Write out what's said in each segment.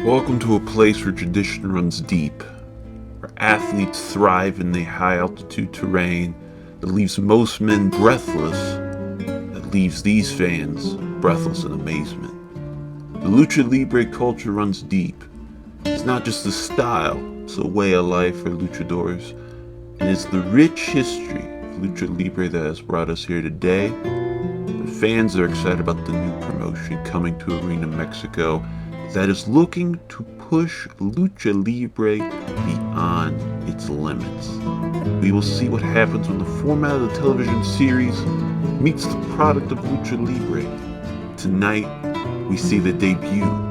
Welcome to a place where tradition runs deep, where athletes thrive in the high altitude terrain that leaves most men breathless, that leaves these fans breathless in amazement. The Lucha Libre culture runs deep. It's not just a style, it's a way of life for luchadors, and it's the rich history of Lucha Libre that has brought us here today. The fans are excited about the new promotion coming to Arena Mexico that is looking to push Lucha Libre beyond its limits. We will see what happens when the format of the television series meets the product of Lucha Libre. Tonight, we see the debut.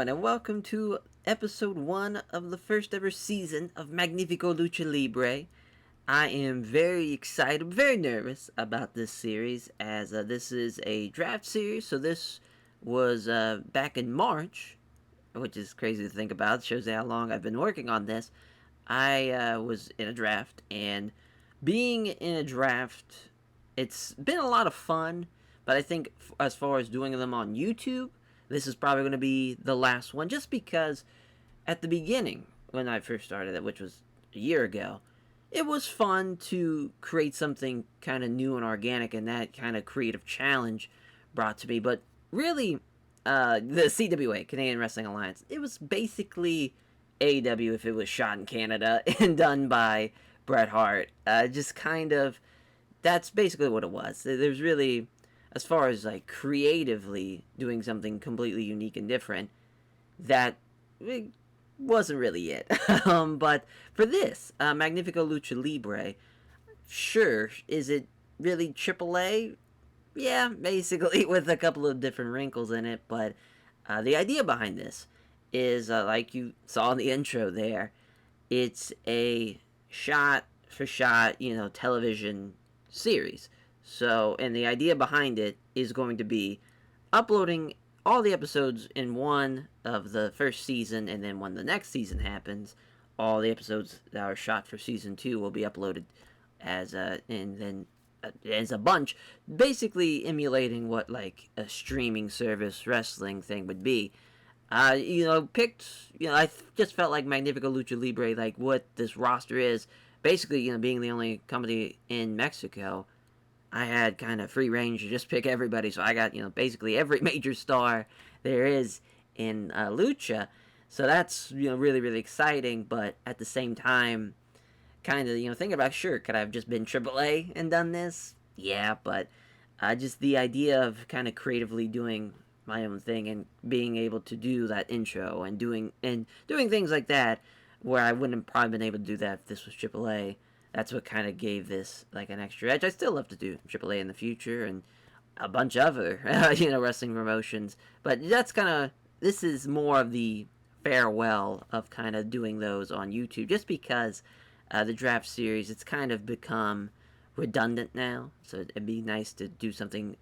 And welcome to episode 1 of the first ever season of Magnífico Lucha Libre. I am very excited, very nervous about this series, as this is a draft series. So this was back in March, which is crazy to think about. It shows how long I've been working on this. I was in a draft, and being in a draft, it's been a lot of fun, but I think as far as doing them on YouTube, this is probably going to be the last one, just because at the beginning, when I first started it, which was a year ago, it was fun to create something kind of new and organic, and that kind of creative challenge brought to me. But really, the CWA, Canadian Wrestling Alliance, it was basically AEW if it was shot in Canada and done by Bret Hart. Just kind of, that's basically what it was. There's really, as far as like creatively doing something completely unique and different, that wasn't really it. But for this, Magnifico Lucha Libre, sure, is it really AAA? Yeah, basically, with a couple of different wrinkles in it, but the idea behind this is, like you saw in the intro there, it's a shot-for-shot, television series. So, and the idea behind it is going to be uploading all the episodes in one of the first season, and then when the next season happens, all the episodes that are shot for season 2 will be uploaded as as a bunch, basically emulating what like a streaming service wrestling thing would be. I just felt like Magnifico Lucha Libre, like what this roster is, basically, being the only company in Mexico, I had kind of free range to just pick everybody, so I got, basically every major star there is in Lucha. So that's, really, really exciting, but at the same time, kind of, thinking about, sure, could I have just been AAA and done this? Yeah, but just the idea of kind of creatively doing my own thing and being able to do that intro and doing things like that, where I wouldn't have probably been able to do that if this was AAA. That's what kind of gave this like an extra edge. I still love to do AAA in the future and a bunch of other wrestling promotions, but this is more of the farewell of kind of doing those on YouTube, just because the draft series, it's kind of become redundant now, so it'd be nice to do something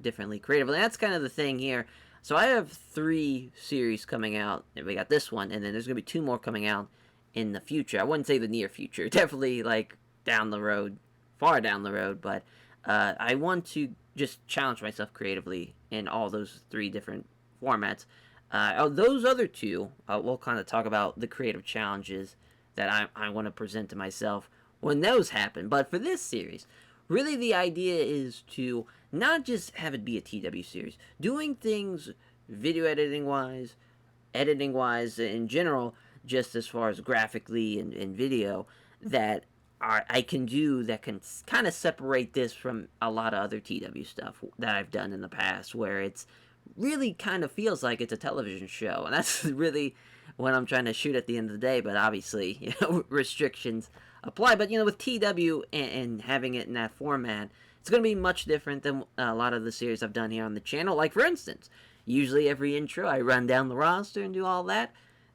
differently creatively. And that's kind of the thing here. So I have 3 series coming out. We got this one, and then there's gonna be 2 more coming out in the future. I wouldn't say the near future, definitely like down the road, far down the road, but I want to just challenge myself creatively in all those 3 different formats. Those other 2, we'll kind of talk about the creative challenges that I want to present to myself when those happen. But for this series, really the idea is to not just have it be a TEW series, doing things video editing wise, in general, just as far as graphically and video, that I can do that can kind of separate this from a lot of other TEW stuff that I've done in the past, where it's really kind of feels like it's a television show, and that's really what I'm trying to shoot at the end of the day. But obviously, restrictions apply. But with TEW and having it in that format, It's going to be much different than a lot of the series I've done here on the channel. Like, for instance, usually every intro I run down the roster and do all that.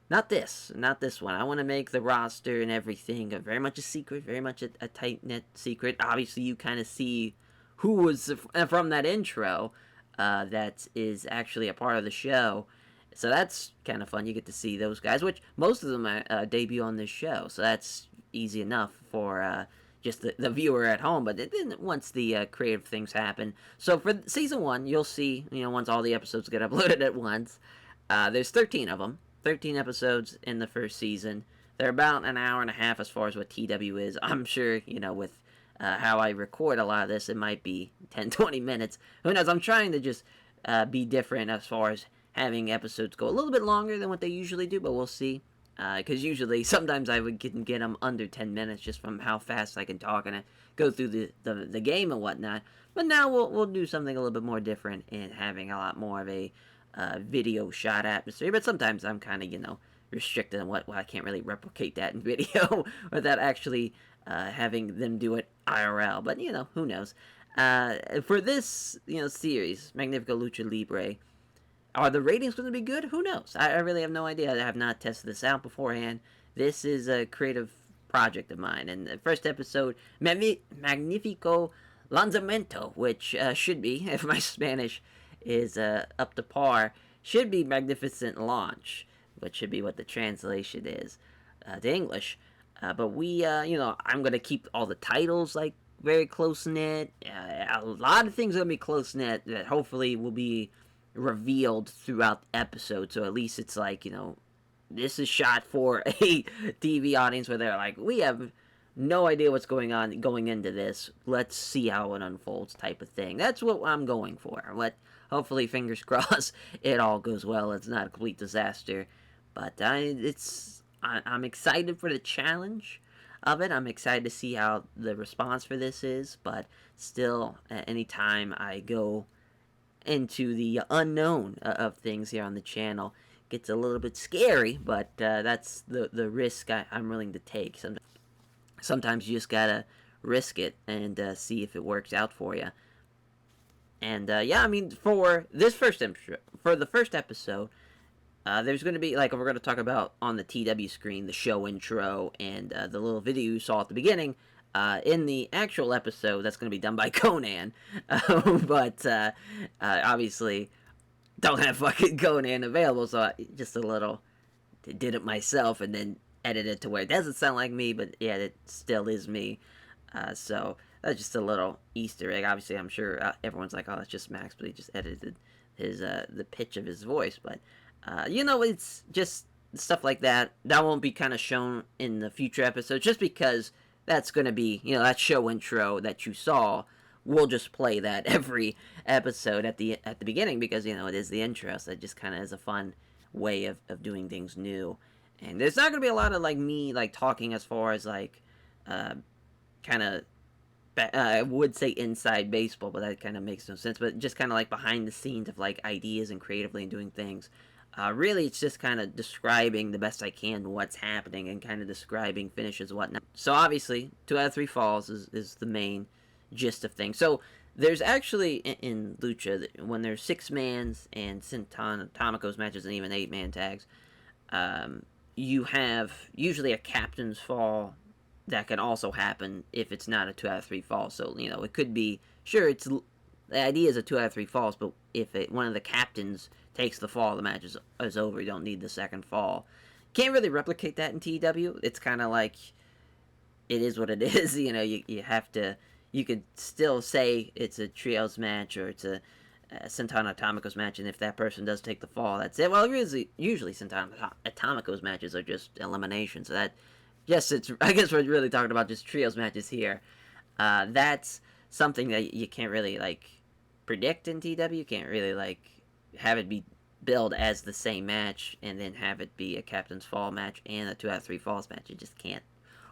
Not this one. I want to make the roster and everything very much a secret, very much a tight-knit secret. Obviously, you kind of see who was from that intro that is actually a part of the show. So that's kind of fun. You get to see those guys, which most of them debut on this show. So that's easy enough for just the viewer at home. But then once the creative things happen. So for season 1, you'll see, once all the episodes get uploaded at once, there's 13 of them. 13 episodes in the first season. They're about an hour and a half as far as what TEW is. I'm sure, with how I record a lot of this, it might be 10, 20 minutes. Who knows? I'm trying to just be different as far as having episodes go a little bit longer than what they usually do, but we'll see. Because usually, sometimes I would get them under 10 minutes just from how fast I can talk and go through the game and whatnot. But now we'll do something a little bit more different and having a lot more of a video shot atmosphere. But sometimes I'm kind of, restricted on what I can't really replicate that in video without actually having them do it IRL. But, who knows. For this, series, Magnifico Lucha Libre, are the ratings going to be good? Who knows? I really have no idea. I have not tested this out beforehand. This is a creative project of mine. And the first episode, Magnifico Lanzamiento, which should be, if my Spanish is up to par, should be Magnificent Launch, which should be what the translation is to English. But we, I'm going to keep all the titles, very close-knit. A lot of things are going to be close-knit that hopefully will be revealed throughout the episode. So at least it's this is shot for a TV audience where they're like, we have no idea what's going on going into this. Let's see how it unfolds type of thing. That's what I'm going for. Hopefully, fingers crossed, it all goes well. It's not a complete disaster. But I'm excited for the challenge of it. I'm excited to see how the response for this is. But still, anytime I go into the unknown of things here on the channel, gets a little bit scary, but that's the risk I'm willing to take. Sometimes you just gotta risk it and see if it works out for you. And for this for the first episode, there's going to be, we're going to talk about on the TEW screen, the show intro and the little video you saw at the beginning. In the actual episode, that's going to be done by Conan. But obviously, don't have fucking Conan available, so I just did it myself and then edited it to where it doesn't sound like me, but yeah, it still is me. So that's just a little Easter egg. Obviously, I'm sure everyone's like, oh, that's just Max, but he just edited his the pitch of his voice. But, it's just stuff like that. That won't be kind of shown in the future episodes, just because that's going to be, that show intro that you saw. We'll just play that every episode at the beginning because, it is the intro, so it just kind of is a fun way of doing things new. And there's not going to be a lot of, me, talking as far as, kind of, I would say inside baseball, but that kind of makes no sense. But just kind of, behind the scenes of, ideas and creatively and doing things. Really, it's just kind of describing the best I can what's happening and kind of describing finishes and whatnot. So, obviously, 2 out of 3 falls is the main gist of things. So, there's actually, in Lucha, when there's 6-mans and Atomico's matches and even 8-man tags, you have usually a captain's fall that can also happen if it's not a 2 out of 3 fall. So, it could be, sure, the idea is a 2 out of 3 falls, but if one of the captains takes the fall, the match is over. You don't need the second fall. Can't really replicate that in TEW. It's kind of like, it is what it is. You have to, you could still say it's a trios match or it's a Santana Atomico's match, and if that person does take the fall, that's it. Well, usually Santana Atomico's matches are just elimination, so that, yes, I guess we're really talking about just trios matches here. That's something that you can't really, predict in TEW. You can't really, have it be billed as the same match and then have it be a captain's fall match and a 2 out of 3 falls match. It just can't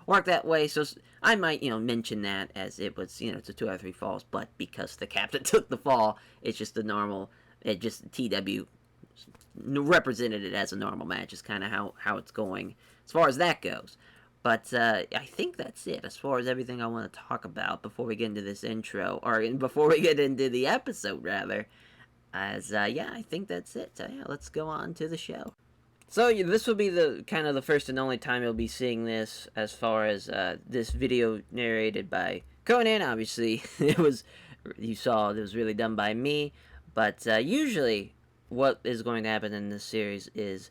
work that way. So I might, mention that as it was, it's a 2 out of 3 falls, but because the captain took the fall, it's just TEW represented it as a normal match is kind of how it's going as far as that goes. But I think that's it as far as everything I want to talk about before we get into this intro, or before we get into the episode, rather. As yeah, I think that's it. So yeah, let's go on to the show. So yeah, this will be the kind of the first and only time you'll be seeing this, as far as this video narrated by Conan. Obviously, you saw it was really done by me, but usually what is going to happen in this series is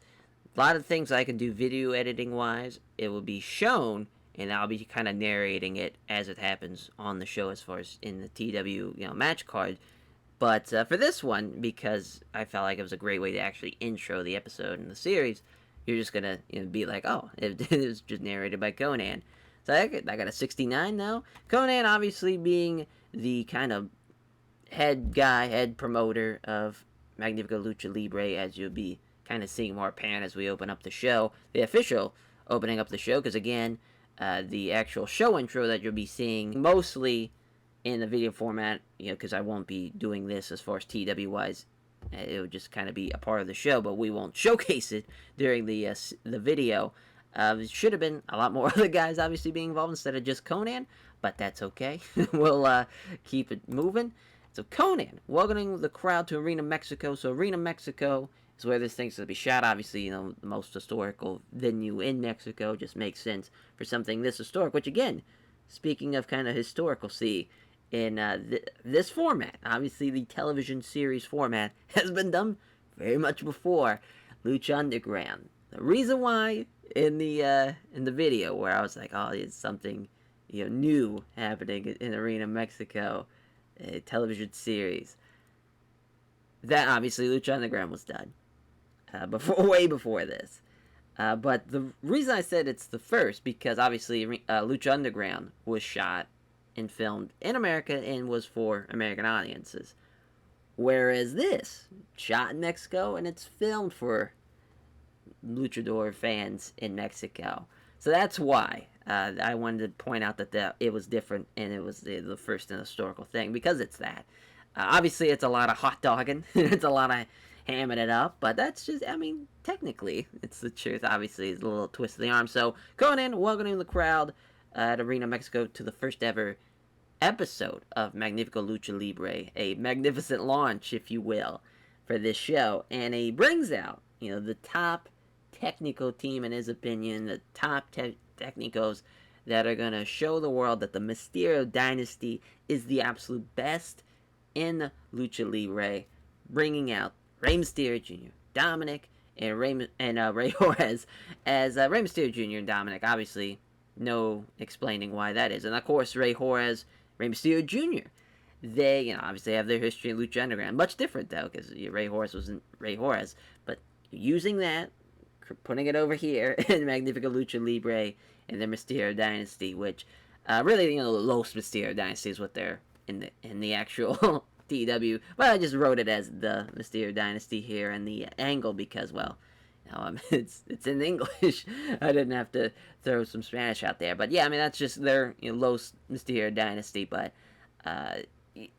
a lot of things I can do video editing wise. It will be shown, and I'll be kind of narrating it as it happens on the show, as far as in the TEW match card. But for this one, because I felt like it was a great way to actually intro the episode and the series, you're just gonna be like, oh, it was just narrated by Conan. So I got a 69 now. Conan obviously being the kind of head promoter of Magnifico Lucha Libre, as you'll be kind of seeing more apparent as we open up the show, the official opening up the show, because again, the actual show intro that you'll be seeing mostly in the video format, because I won't be doing this as far as TW wise. It would just kind of be a part of the show, but we won't showcase it during the video. It should have been a lot more other guys obviously being involved instead of just Conan, but that's okay. We'll keep it moving. So Conan welcoming the crowd to Arena Mexico. So Arena Mexico is where this thing's going to be shot. Obviously, the most historical venue in Mexico. Just makes sense for something this historic. Which again, speaking of kind of historical, see, in this format, obviously the television series format has been done very much before Lucha Underground. The reason why in the video where I was like, oh, it's something new happening in Arena Mexico, a television series, that obviously Lucha Underground was done way before this. But the reason I said it's the first, because obviously Lucha Underground was shot and filmed in America and was for American audiences, whereas this shot in Mexico and it's filmed for luchador fans in Mexico. So that's why I wanted to point out that it was different, and it was the first and historical thing, because it's that. Obviously, it's a lot of hot dogging. It's a lot of hamming it up, but that's just, technically, it's the truth. Obviously, it's a little twist of the arm. So, Conan welcoming the crowd at Arena Mexico to the first ever episode of Magnifico Lucha Libre, a magnificent launch, if you will, for this show. And he brings out, the top technical team, in his opinion, the top technicos that are going to show the world that the Mysterio dynasty is the absolute best in Lucha Libre, bringing out Rey Mysterio Jr., Dominic, and Rey Juarez as Rey Mysterio Jr. and Dominic. Obviously, no explaining why that is. And of course, Rey Mysterio Jr., they, obviously have their history in Lucha Underground. Much different, though, because Rey Juarez wasn't Rey Juarez. But using that, putting it over here in Magnifico Lucha Libre and the Mysterio Dynasty, which really, the Los Mysterio Dynasty is what they're in the actual TEW. But I just wrote it as the Mysterio Dynasty here and the angle because, well, it's in English. I didn't have to throw some Spanish out there. But yeah, that's just their Los Mysterio Dynasty. But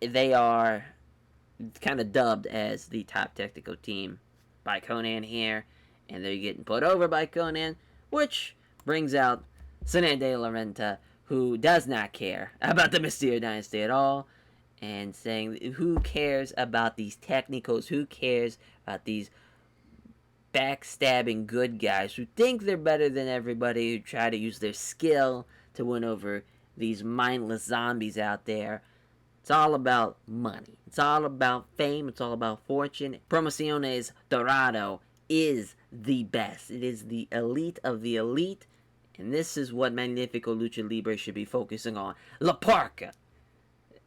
they are kind of dubbed as the top technical team by Conan here. And they're getting put over by Conan, which brings out Sinan de la Renta, who does not care about the Mysterio Dynasty at all, and saying, who cares about these technicals? Who cares about these backstabbing good guys who think they're better than everybody, who try to use their skill to win over these mindless zombies out there? It's all about money. It's all about fame. It's all about fortune. Promociones Dorado is the best. It is the elite of the elite. And this is what Magnifico Lucha Libre should be focusing on. La Parca,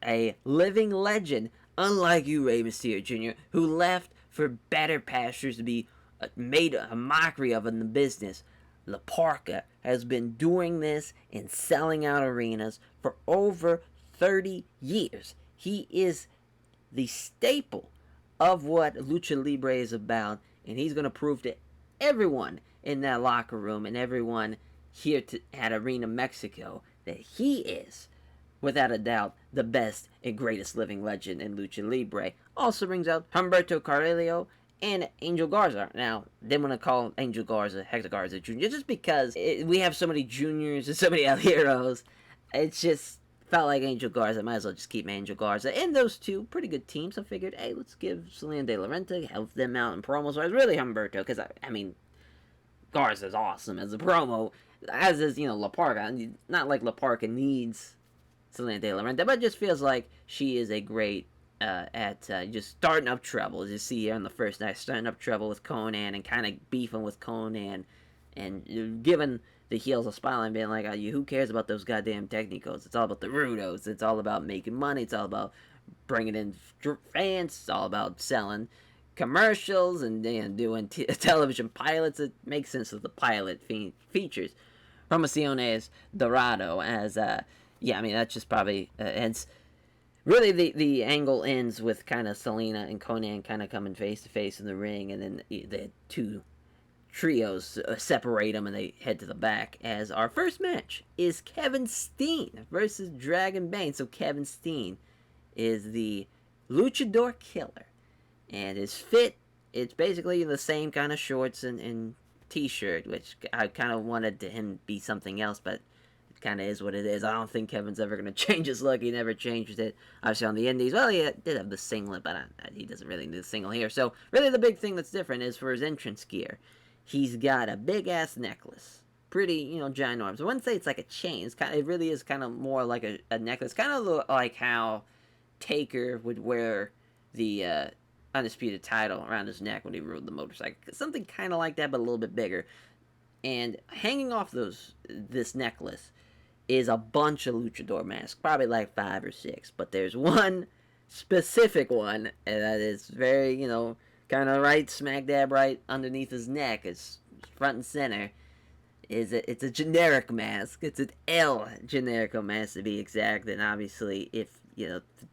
a living legend, unlike you, Rey Mysterio Jr., who left for better pastures to be made a mockery of in the business. La Parca has been doing this and selling out arenas for over 30 years. He is the staple of what Lucha Libre is about, and he's going to prove to everyone in that locker room and everyone here at Arena Mexico that he is, without a doubt, the best and greatest living legend in Lucha Libre. Also brings out Humberto Carrillo and Angel Garza. Now, didn't want to call Angel Garza Hector Garza Jr. just because we have so many juniors and so many El Heroes. It's just felt like Angel Garza. Might as well just keep Angel Garza. And those two pretty good teams. I figured, hey, let's give Selena De La Renta, help them out in promos. So I was really Humberto because, I mean, Garza's awesome as a promo, as is, La Parka. Not like La Parka needs Selena De La Renta, but it just feels like she is a great at just starting up trouble. As you see here on the first night, starting up trouble with Conan and kind of beefing with Conan and giving the heels a smile and being like, oh, who cares about those goddamn technicals? It's all about the Rudos. It's all about making money. It's all about bringing in fans. It's all about selling commercials and doing television pilots. It makes sense of the pilot features. Promociones Dorado as, I mean, that's just probably, it's really the angle ends with kind of Selena and Conan kind of coming face to face in the ring, and then the two trios separate them and they head to the back. As our first match is Kevin Steen versus Dragon Bane. So Kevin Steen is the luchador killer, and his fit, it's basically the same kind of shorts and t-shirt, which I kind of wanted him to be something else, but it kind of is what it is. I don't think Kevin's ever going to change his look. He never changed it. Obviously on the indies, well, he did have the singlet, but he doesn't really need the single here. So really the big thing that's different is for his entrance gear. He's got a big-ass necklace. Pretty, ginormous. I wouldn't say it's like a chain. It really is kind of more like a necklace. Kind of like how Taker would wear the Undisputed title around his neck when he rode the motorcycle. Something kind of like that, but a little bit bigger. And hanging off this necklace is a bunch of luchador masks. Probably like 5 or 6. But there's one specific one, and that is very, kind of right, smack dab right underneath his neck. It's front and center. It's a generic mask. It's an El Generico mask to be exact. And obviously, if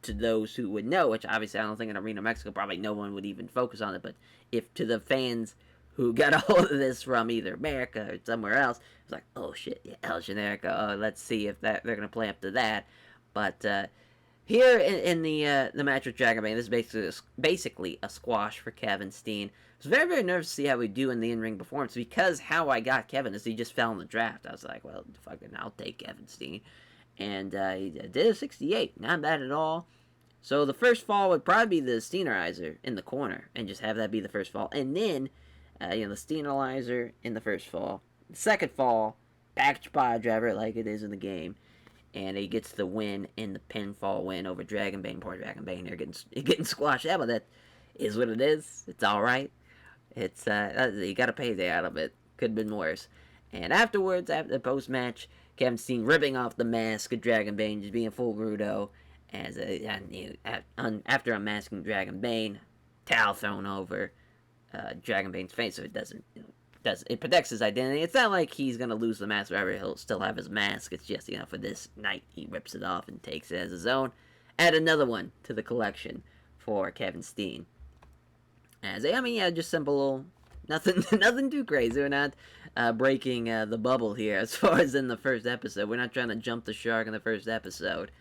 to those who would know, which obviously I don't think in Arena Mexico probably no one would even focus on it, but if to the fans who got a hold of this from either America or somewhere else, it's like, oh shit, yeah, El Generico. Oh, let's see if they're gonna play up to that. But here in the match with Dragon Bane, this is basically a squash for Kevin Steen. I was very, very nervous to see how we do in the in-ring performance, because how I got Kevin is he just fell in the draft. I was like, well, fucking, I'll take Kevin Steen. And he did a 68. Not bad at all. So the first fall would probably be the Steenerizer in the corner, and just have that be the first fall. And then, the Steenerizer in the first fall. The second fall, package pile driver like it is in the game. And he gets the win in the pinfall win over Dragon Bane. Poor Dragon Bane here getting squashed. Yeah, but that is what it is. It's alright. It's, you got a payday out of it. Could have been worse. And afterwards, after the post-match, Kevin Steen ripping off the mask of Dragon Bane, just being full Rudo. As after unmasking Dragon Bane, towel thrown over Dragon Bane's face, so it it protects his identity. It's not like he's gonna lose the mask forever. He'll still have his mask. It's just for this night he rips it off and takes it as his own. Add another one to the collection for Kevin Steen. Just simple, nothing too crazy. We're not breaking the bubble here as far as in the first episode. We're not trying to jump the shark in the first episode.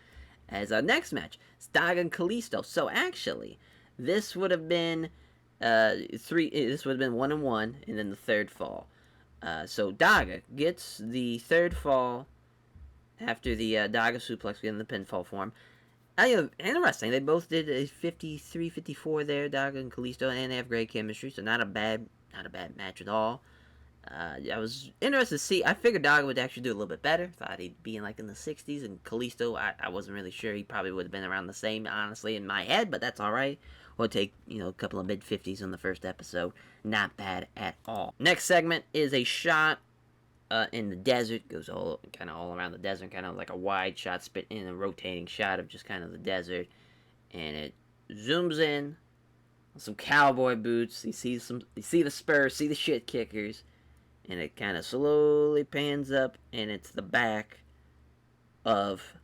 As our next match, it's Daga and Kalisto. So actually, this would have been 1-1, and then the third fall. So Daga gets the third fall after the Daga suplex in the pinfall form. Interesting. They both did a 53-54 there, Daga and Kalisto, and they have great chemistry. So not a bad match at all. I was interested to see. I figured Daga would actually do a little bit better. Thought he'd be in the 60s, and Kalisto, I wasn't really sure. He probably would have been around the same, honestly, in my head, but that's all right. We'll take, a couple of mid-50s in the first episode. Not bad at all. Next segment is a shot in the desert. Goes all around the desert, kind of like a wide shot, spit in a rotating shot of just kind of the desert. And it zooms in on some cowboy boots. You see the spurs, see the shit kickers. And it kind of slowly pans up, and it's the back of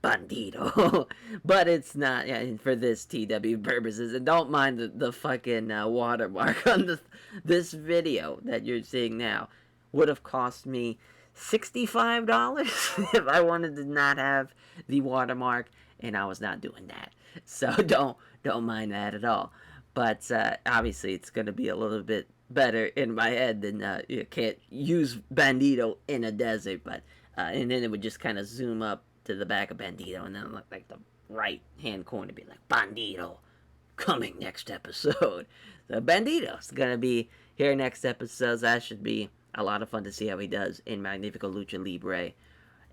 Bandito. But it's not, for this TEW purposes. And don't mind the fucking watermark on this video that you're seeing now. Would have cost me $65 if I wanted to not have the watermark, and I was not doing that. So don't mind that at all. But obviously, it's going to be a little bit better in my head than you can't use Bandito in a desert. But and then it would just kind of zoom up to the back of Bandito, and then look like the right hand corner be like Bandito coming next episode. So Bandito's gonna be here next episode. That should be a lot of fun to see how he does in Magnifico Lucha Libre.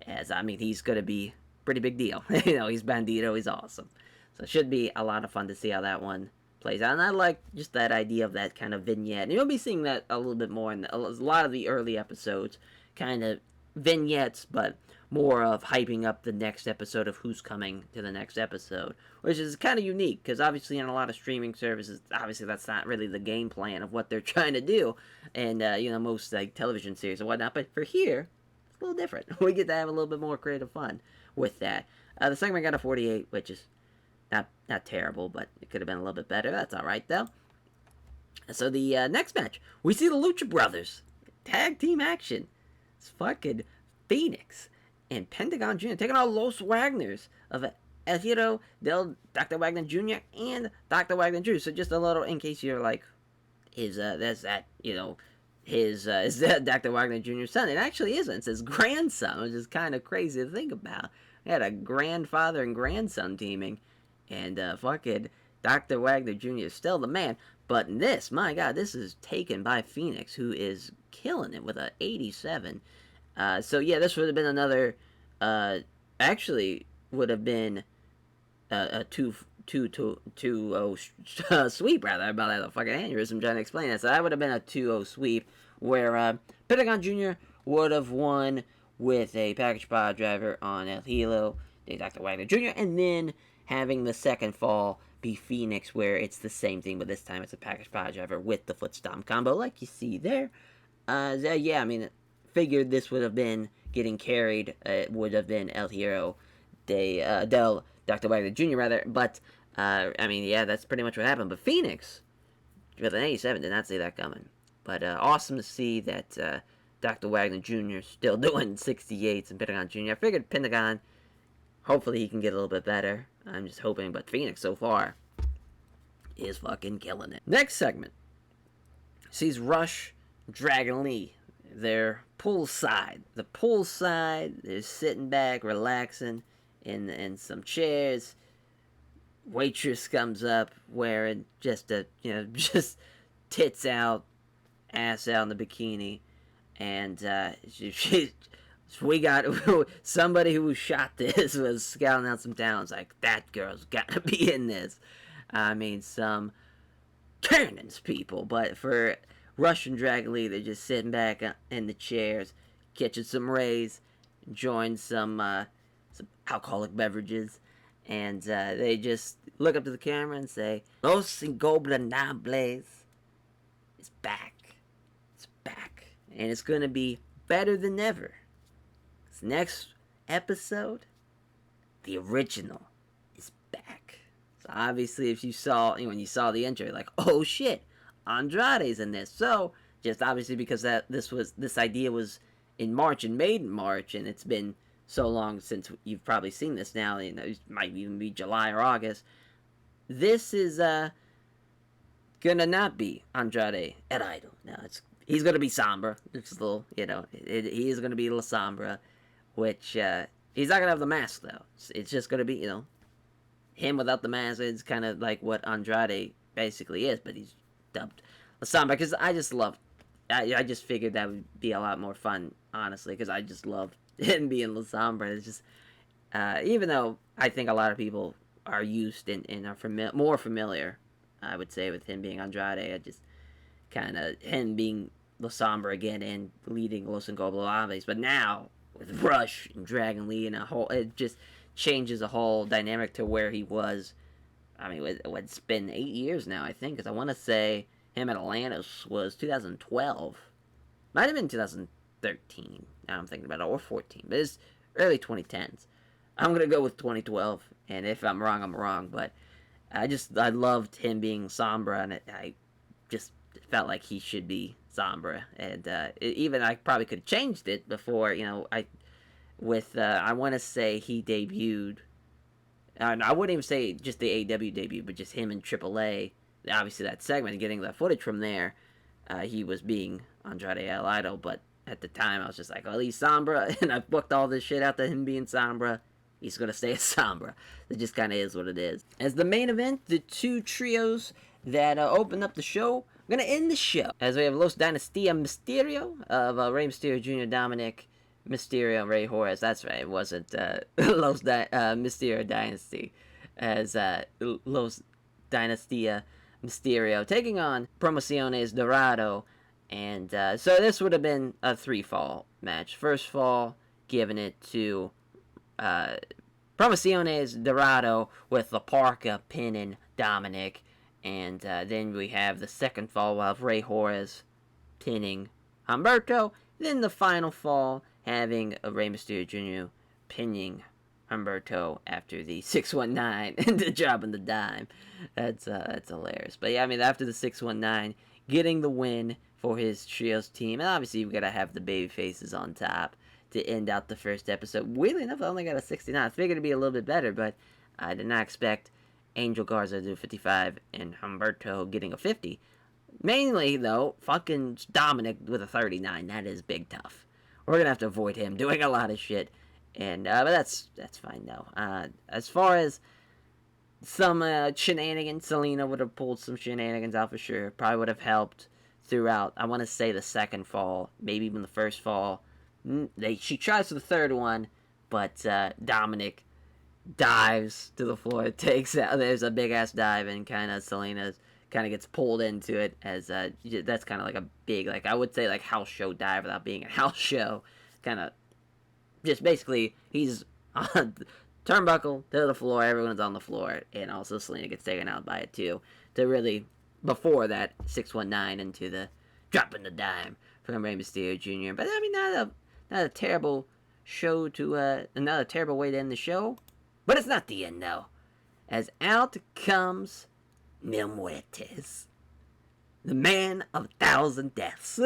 As I mean, he's gonna be pretty big deal. He's Bandito. He's awesome. So it should be a lot of fun to see how that one plays out. And I like just that idea of that kind of vignette. And you'll be seeing that a little bit more in a lot of the early episodes, kind of vignettes, but more of hyping up the next episode of who's coming to the next episode, which is kind of unique because obviously in a lot of streaming services, obviously that's not really the game plan of what they're trying to do, and most like television series and whatnot. But for here, it's a little different. We get to have a little bit more creative fun with that. The segment got a 48, which is not terrible, but it could have been a little bit better. That's all right though. So the next match, we see the Lucha Brothers tag team action. It's fucking Phoenix and Pentagon Jr. taking on Los Wagners of El Hero del Dr. Wagner Jr. and Dr. Wagner Jr. So just a little, in case you're like, is that Dr. Wagner Jr.'s son? It actually isn't. It's his grandson, which is kind of crazy to think about. He had a grandfather and grandson teaming, and fucking Dr. Wagner Jr. is still the man. But in this, my God, this is taken by Phoenix, who is killing it with a 87. So yeah, this would have been another. Actually, would have been a 2-0 sweep rather. I'm about to have a fucking aneurysm trying to explain that. So that would have been a 2-0 sweep where Pentagon Jr. would have won with a package power driver on El Hilo de Dr. Wagner Jr. and then having the second fall be Phoenix, where it's the same thing, but this time it's a package power driver with the foot stomp combo, like you see there. Yeah, I mean, figured this would have been getting carried. It would have been El Hero del Dr. Wagner Jr. rather, but I mean, yeah, that's pretty much what happened. But Phoenix with an 87 did not see that coming. But awesome to see that Dr. Wagner Jr. still doing 68s and Pentagon Jr. I figured Pentagon, hopefully he can get a little bit better. I'm just hoping, but Phoenix so far is fucking killing it. Next segment sees Rush, Dragon Lee. They're poolside. The poolside, they're sitting back, relaxing in some chairs. Waitress comes up wearing just just tits out, ass out in the bikini, and we got somebody who shot this was scouting out some towns like that girl's gotta be in this. I mean, some cannons people, but for Russian Dragon Lee, they're just sitting back in the chairs, catching some rays, enjoying some alcoholic beverages, and they just look up to the camera and say, Los Ingobernables is back. It's back. And it's going to be better than ever. This next episode, the original, is back. So obviously, if you saw, when you saw the intro, you're like, oh shit, Andrade's in this. So, just obviously because this idea was in March and made in March, and it's been so long since you've probably seen this now, it might even be July or August. This is gonna not be Andrade at Idol. No, he's gonna be Sombra. It's a little, he is gonna be La Sombra, which he's not gonna have the mask though. It's just gonna be, him without the mask. It's kind of like what Andrade basically is, but he's dubbed La Sombra because I just figured that would be a lot more fun, honestly, because I just love him being La Sombra. It's just, even though I think a lot of people are used and are more familiar, I would say, with him being Andrade, I just kind of, him being La Sombra again and leading Los Ingobernables, but now with Rush and Dragon Lee and it just changes the whole dynamic to where he was. I mean, it's been 8 years now, I think, because I want to say him at Atlantis was 2012. Might have been 2013, now I'm thinking about it, or 14, but it's early 2010s. I'm going to go with 2012, and if I'm wrong, I'm wrong, but I loved him being Sombra, and I just felt like he should be Sombra, and even I probably could have changed it before, I want to say he debuted. I wouldn't even say just the AEW debut, but just him in AAA. obviously that segment, getting the footage from there, he was being Andrade El Idol, but at the time I was just like, well, he's Sombra, and I've booked all this shit out to him being Sombra. He's going to stay as Sombra. It just kind of is what it is. As the main event, the two trios that opened up the show, I'm going to end the show. As we have Los Dinastia Mysterio of Rey Mysterio Jr., Dominic Mysterio, Rey Horus. That's right, it wasn't Mysterio Dynasty. As Los Dinastia Mysterio taking on Promociones Dorado. And so this would have been a 3-fall match. First fall, giving it to Promociones Dorado with La Parca pinning Dominic. And then we have the second fall of Rey Horus pinning Humberto. Then the final fall having a Rey Mysterio Jr. pinning Humberto after the 619 and the job on the dime. That's hilarious. But yeah, I mean, after the 619, getting the win for his trios team. And obviously, you've got to have the baby faces on top to end out the first episode. Weirdly enough, I only got a 69. I figured it'd be a little bit better, but I did not expect Angel Garza to do 55 and Humberto getting a 50. Mainly, though, fucking Dominic with a 39. That is big tough. We're going to have to avoid him doing a lot of shit. And but that's fine, though. As far as some shenanigans, Selena would have pulled some shenanigans out for sure. Probably would have helped throughout, I want to say, the second fall, maybe even the first fall. She tries for the third one, but Dominic dives to the floor, takes out, there's a big ass dive, and kind of Selena kind of gets pulled into it, as that's kind of like a big, like, I would say, like, house show dive without being a house show. Kind of just basically, he's on the turnbuckle to the floor, everyone's on the floor, and also Selena gets taken out by it too, to really, before that 619 into the dropping the dime from Rey Mysterio Jr. But I mean, not a terrible show to not a terrible way to end the show. But it's not the end though, as out comes Mil Muertes, the man of 1,000 deaths.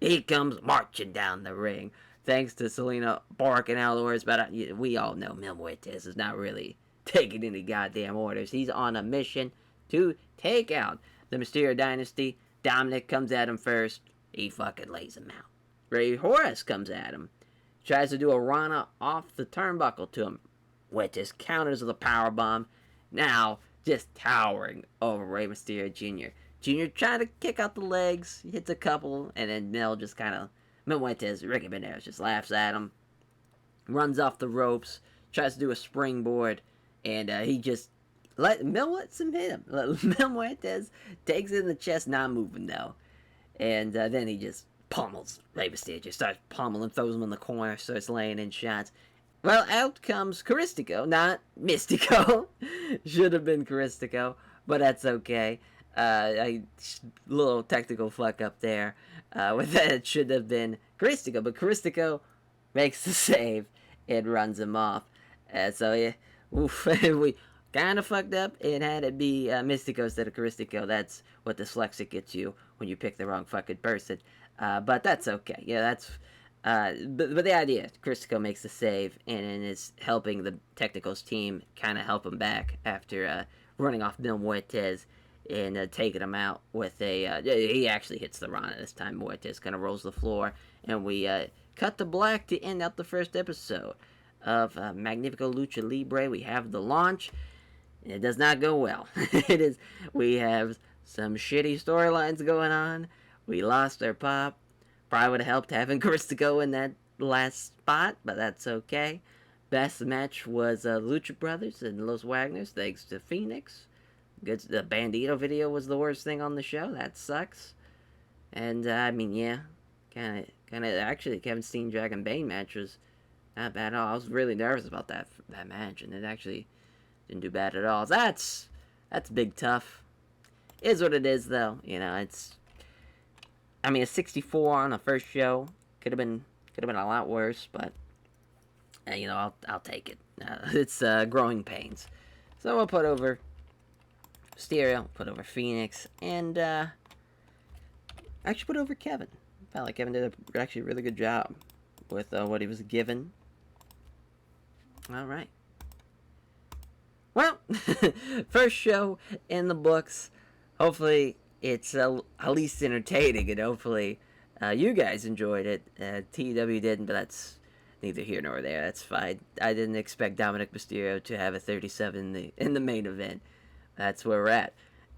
He comes marching down the ring, thanks to Selena barking out the words. But we all know Mil Muertes is not really taking any goddamn orders. He's on a mission to take out the Mysterio Dynasty. Dominic comes at him first. He fucking lays him out. Rey Horus comes at him. Tries to do a Rana off the turnbuckle to him. Muertes counters with a powerbomb. Now, just towering over Rey Mysterio Jr. Jr. trying to kick out the legs. Hits a couple. And then Mil just kind of... Mil Muertes, Ricky Benares, just laughs at him. Runs off the ropes. Tries to do a springboard. And he just... Mil lets him hit him. Mil Muertes takes it in the chest, not moving though. And then he just pummels Rey Mysterio. Just starts pummeling, throws him in the corner, starts laying in shots. Well, out comes Caristico, not Mystico. Should have been Caristico, but that's okay. A little technical fuck up there. With that, it should have been Caristico, but Caristico makes the save and runs him off. So yeah, oof, we kind of fucked up. It had it be Mystico instead of Caristico. That's what dyslexic gets you when you pick the wrong fucking person. But that's okay. Yeah, that's... but the idea, Caristico makes the save and is helping the Technicals team kind of help him back after running off Mil Muertes and taking him out with a... he actually hits the Rana this time. Muertes kind of rolls the floor, and we cut to black to end out the first episode of Magnífico Lucha Libre. We have the launch. It does not go well. We have some shitty storylines going on. We lost our pop. Probably would have helped having Caristico in that last spot, but that's okay. Best match was Lucha Brothers and Los Wagners, thanks to Phoenix. The Bandito video was the worst thing on the show. That sucks. And I mean, yeah, kind of. Actually, Kevin Steen Dragon Bane match was not bad at all. I was really nervous about that match, and it actually didn't do bad at all. That's big tough. Is what it is, though. You know, it's... I mean, a 64 on the first show could have been a lot worse, but you know, I'll take it. It's growing pains. So we'll put over Stereo, put over Phoenix, and actually put over Kevin. I felt like Kevin did actually a really good job with what he was given. All right. Well, first show in the books. hopefully it's at least entertaining, and hopefully you guys enjoyed it. TEW didn't, but that's neither here nor there. That's fine. I didn't expect Dominic Mysterio to have a 37 in the main event. That's where we're at.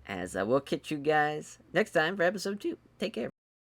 As we'll catch you guys next time for episode 2. Take care.